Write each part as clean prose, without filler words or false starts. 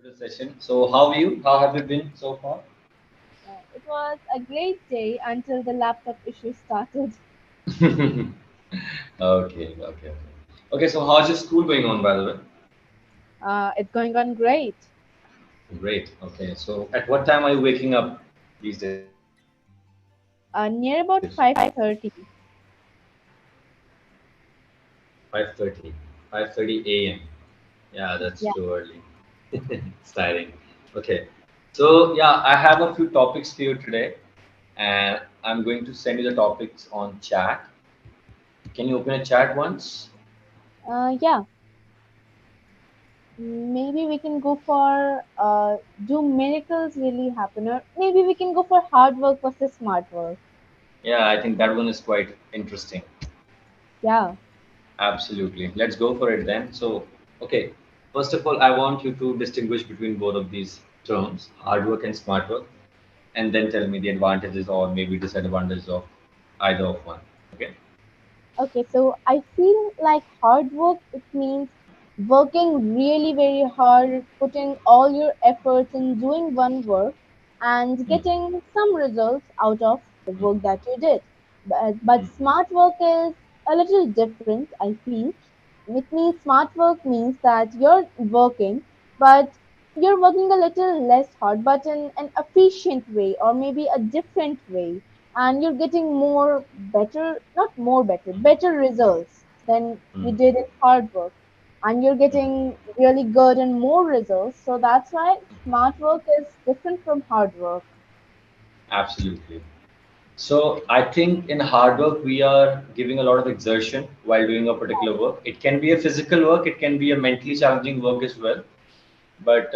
to the session. So, how are you? How have you been so far? It was a great day until the laptop issue started. Okay. Okay, so how's your school going on, by the way? It's going on great. Great. Okay, so at what time are you waking up these days? Near about 5:30. 5:30. 5:30 a.m. Yeah, that's Yeah. too early. It's tiring. Okay, so yeah, I have a few topics for you today, and I'm going to send you the topics on chat. Can you open a chat once? Yeah. Maybe we can go for do miracles really happen? Or maybe we can go for hard work versus smart work. Yeah, I think that one is quite interesting. Yeah. Absolutely. Let's go for it then. So, okay, first of all, I want you to distinguish between both of these terms, hard work and smart work, and then tell me the advantages or maybe disadvantages of either of one. Okay? Okay, so I feel like hard work, it means working really very hard, putting all your efforts in doing one work and Mm, getting some results out of the mm, work that you did. But mm, smart work is a little different, I feel. It means smart work means that you're working, but you're working a little less hard, but in an efficient way or maybe a different way, and you're getting more better, not more better, better results than you mm, did in hard work, and you're mm. getting really good and more results. So that's why smart work is different from hard work. Absolutely. So, I think in hard work, we are giving a lot of exertion while doing a particular work. It can be a physical work, it can be a mentally challenging work as well. But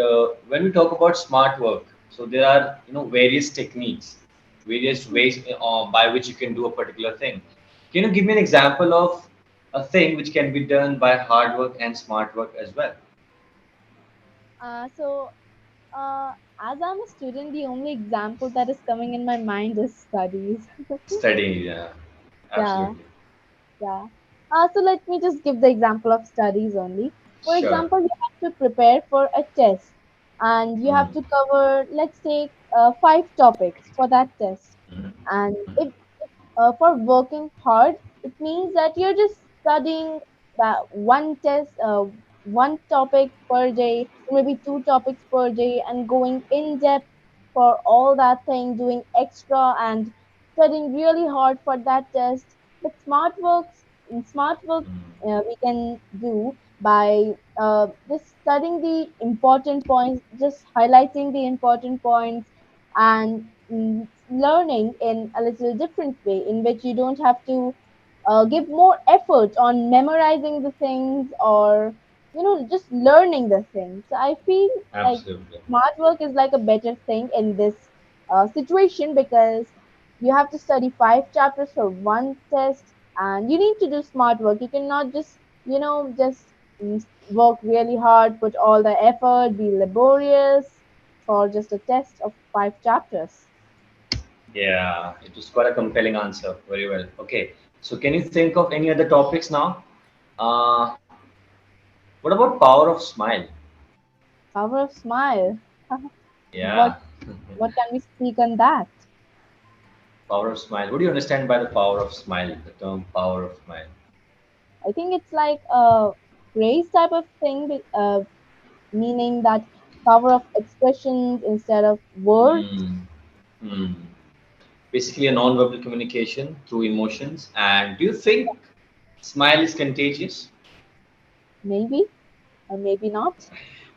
when we talk about smart work, so there are various techniques, various ways by which you can do a particular thing. Can you give me an example of a thing which can be done by hard work and smart work as well? So as I'm a student, the only example that is coming in my mind is studies. Studying, yeah, Yeah. absolutely, Yeah. So let me just give the example of studies only. For sure. example, you have to prepare for a test and you Mm, have to cover, let's take five topics for that test. mm, And if for working hard, it means that you're just studying that one test, one topic per day, or maybe two topics per day, and going in depth for all that thing, doing extra and studying really hard for that test. But smart work, mm, we can do by just studying the important points, just highlighting the important points, and learning in a little different way in which you don't have to give more effort on memorizing the things or just learning the things. So I feel like absolutely. smart work is like a better thing in this situation because you have to study five chapters for one test and you need to do smart work. You cannot just just work really hard, put all the effort, be laborious for just a test of five chapters. Yeah, it was quite a compelling answer. Very well. Okay, so can you think of any other topics now? Uh, what about power of smile? Power of smile. what Yeah. what can we speak on that? Power of smile. What do you understand by the power of smile? The term power of smile. I think it's like a phrase type of thing, meaning that power of expressions instead of words. Hmm. Hmm. Basically, a non-verbal communication through emotions. And do you think smile is contagious? Maybe or maybe not.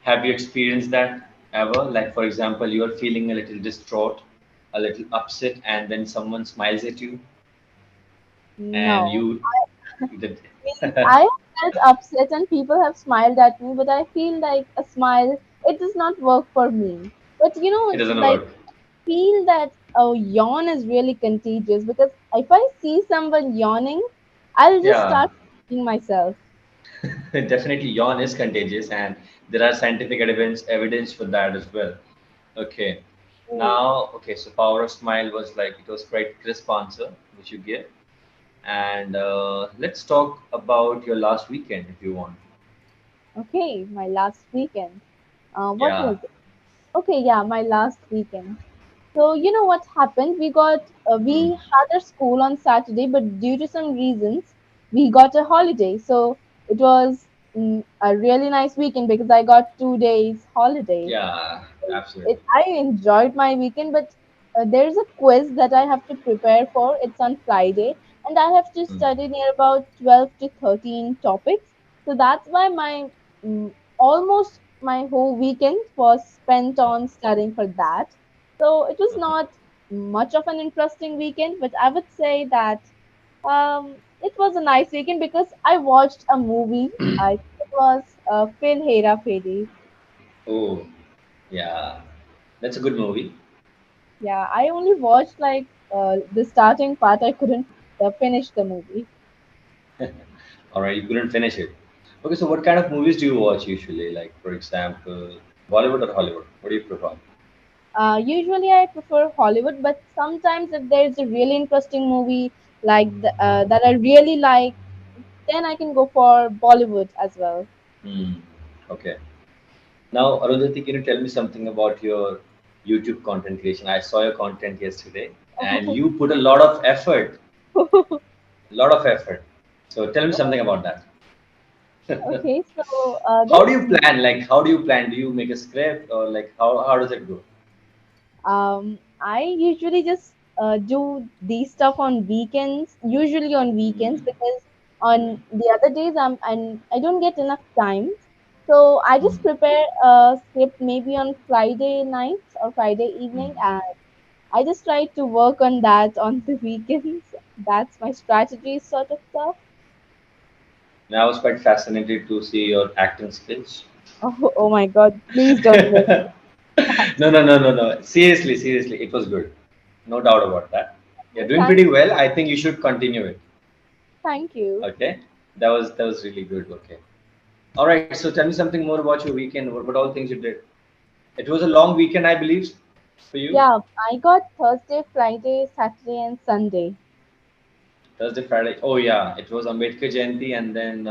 Have you experienced that ever? Like, for example, you are feeling a little distraught, a little upset, and then someone smiles at you, and No. you. Did. I felt upset and people have smiled at me, but I feel like a smile, it does not work for me. But It doesn't like work. feel that a yawn is really contagious because if I see someone yawning, I'll just Yeah. start touching myself. Definitely, yawn is contagious, and there are scientific evidence for that as well. Okay. Oh, Now, okay, so power of smile was like it was quite crisp answer which you gave, and let's talk about your last weekend if you want. okay, my last weekend. What Yeah. was it? Okay, yeah, my last weekend. So you know what happened? We Mm. had our school on Saturday, but due to some reasons, we got a holiday. So it was a really nice weekend because I got 2 days holiday. Yeah, It absolutely. I enjoyed my weekend, but there's a quiz that I have to prepare for. It's on Friday, and I have to Mm. study near about 12 to 13 topics. So that's why my almost my whole weekend was spent on studying for that. So it was Uh-huh. not much of an interesting weekend, but I would say that it was a nice weekend because I watched a movie. I think it was Phil Hera Fedi. Oh, yeah. That's a good movie. Yeah, I only watched like the starting part. I couldn't finish the movie. All right, you couldn't finish it. Okay, so what kind of movies do you watch usually? Like, for example, Bollywood or Hollywood? What do you prefer? Usually, I prefer Hollywood, but sometimes if there's a really interesting movie that I really like, then I can go for Bollywood as well. Hmm. Okay. Now, Arundhati, can you tell me something about your YouTube content creation? I saw your content yesterday, and you put a lot of effort, a lot of effort. So tell me something about that. Okay, so How do there's you plan? Like, how do you plan? Do you make a script or like how does it go? I usually just do these stuff on weekends, usually on weekends, Mm, because on the other days I don't get enough time. So I mm, just prepare a script maybe on Friday nights or Friday mm. evening, and I just try to work on that on the weekends. That's my strategy, sort of stuff. And I was quite fascinated to see your acting skills. Oh my God! Please don't make that. No, no, no, no, no. Seriously, seriously, it was good. No doubt about that. You're doing Thank, pretty well. I think you should continue it. thank you. Okay, that was really good. Okay. All right. So tell me something more about your weekend. What all things you did? It was a long weekend, I believe, for you. Yeah, I got Thursday, Friday, Saturday, and Sunday. Thursday, Friday. Oh yeah, it was Ambedkar Jayanti and then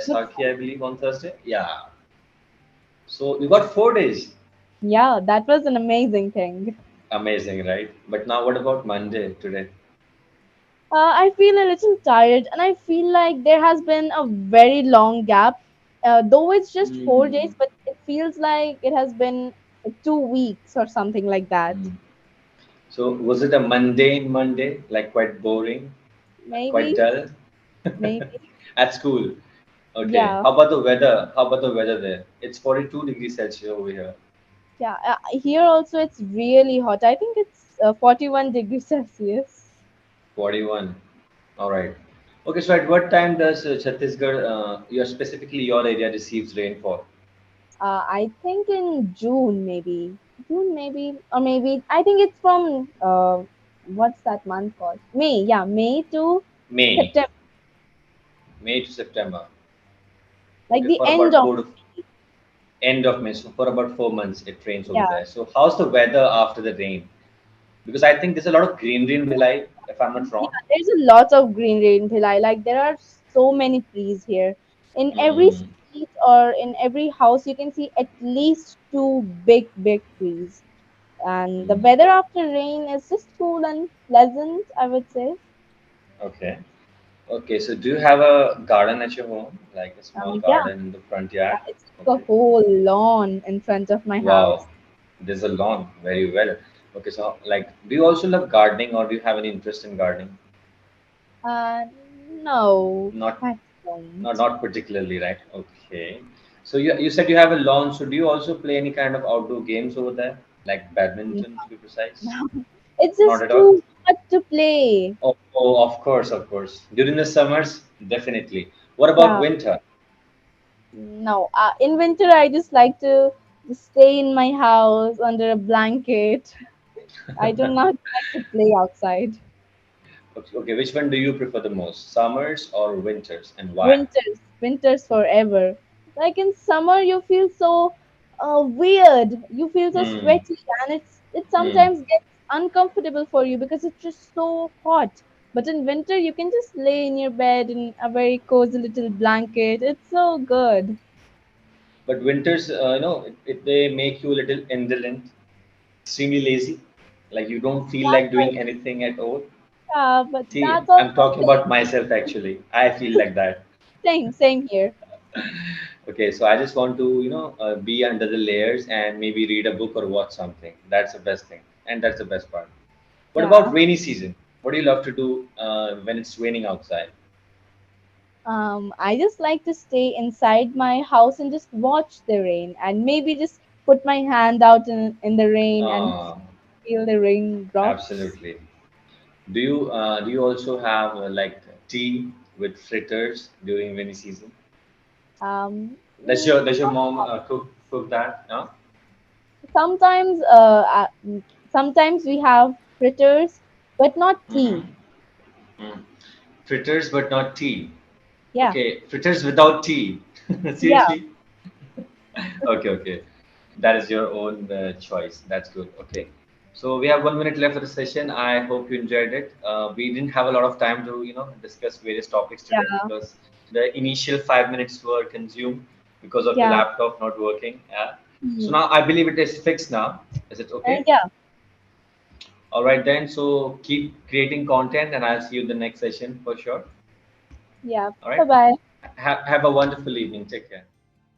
Good. Baisakhi, I believe, on Thursday. Yeah. So you got 4 days. Yeah, that was an amazing thing. Amazing, right? But now what about Monday today? I feel a little tired, and I feel like there has been a very long gap. Though it's just 4 days, Mm. but it feels like it has been 2 weeks or something like that. Mm. So was it a mundane Monday, like quite boring, quite Maybe, dull maybe. at school? Okay. Yeah, How about the weather? How about the weather there? It's 42 degrees Celsius over here. yeah. Here also it's really hot. I think it's 41 degrees Celsius. 41. All right. Okay. So at what time does Chhattisgarh, specifically your area, receives rainfall? I think in June, maybe. June, maybe. Or maybe, I think it's from, what's that month called? May. Yeah, May to May. September. May to September. Like Okay, the for end about of, end of May. So for about 4 months, it rains over yeah. there. So how's the weather after the rain? Because I think there's a lot of greenery in Bhilai, if I'm not wrong. Yeah, there's a lot of greenery in Bhilai. Like there are so many trees here. In every Mm, street or in every house, you can see at least two big, big trees. And the mm. weather after rain is just cool and pleasant, I would say. Okay. Okay, so do you have a garden at your home, like a small Yeah, garden in the front yard? it's like Okay. a whole lawn in front of my house. Wow, there's a lawn. Very well. Okay, so like, do you also love gardening, or do you have any interest in gardening? Uh, no, Not, I don't. not particularly, right? Okay. So you said you have a lawn. So do you also play any kind of outdoor games over there, like No, badminton, to be precise? no. It's Not just at all. too hot to play. Oh, of course, of course. During the summers, definitely. What about Yeah, winter? no. In winter, I just like to just stay in my house under a blanket. I do not like to play outside. Okay, okay, which one do you prefer the most, summers or winters, and why? Winters forever. Like in summer, you feel so weird. You feel so Hmm. sweaty, and it Hmm. sometimes gets uncomfortable for you because it's just so hot. But in winter, you can just lay in your bed in a very cozy little blanket. It's so good. But winters, they make you a little indolent, extremely lazy. Like you don't feel like That's doing anything at all. but See, that's also I'm talking same, about myself actually. I feel like that. same here. Okay, so I just want to, be under the layers and maybe read a book or watch something. That's the best thing, and that's the best part. What about Yeah. rainy season? What do you love to do when it's raining outside? I just like to stay inside my house and just watch the rain and maybe just put my hand out in the rain and Uh, feel the raindrops. Absolutely. Do you also have like tea with fritters during rainy season? Does your mom cook that? No? sometimes, sometimes we have fritters, but not tea. Mm-hmm. Mm. Fritters, but not tea. Yeah, Okay, fritters without tea. yeah, Seriously? Okay, okay. That is your own choice. That's good. Okay. So we have 1 minute left of the session. I hope you enjoyed it. We didn't have a lot of time to, discuss various topics today yeah, because the initial 5 minutes were consumed because of the yeah, laptop not working. Yeah. So mhm. now I believe it is fixed now. Is it okay? Yeah, All right then. So keep creating content and I'll see you in the next session for sure. yeah. All Bye right. bye. Have a wonderful evening. Take care.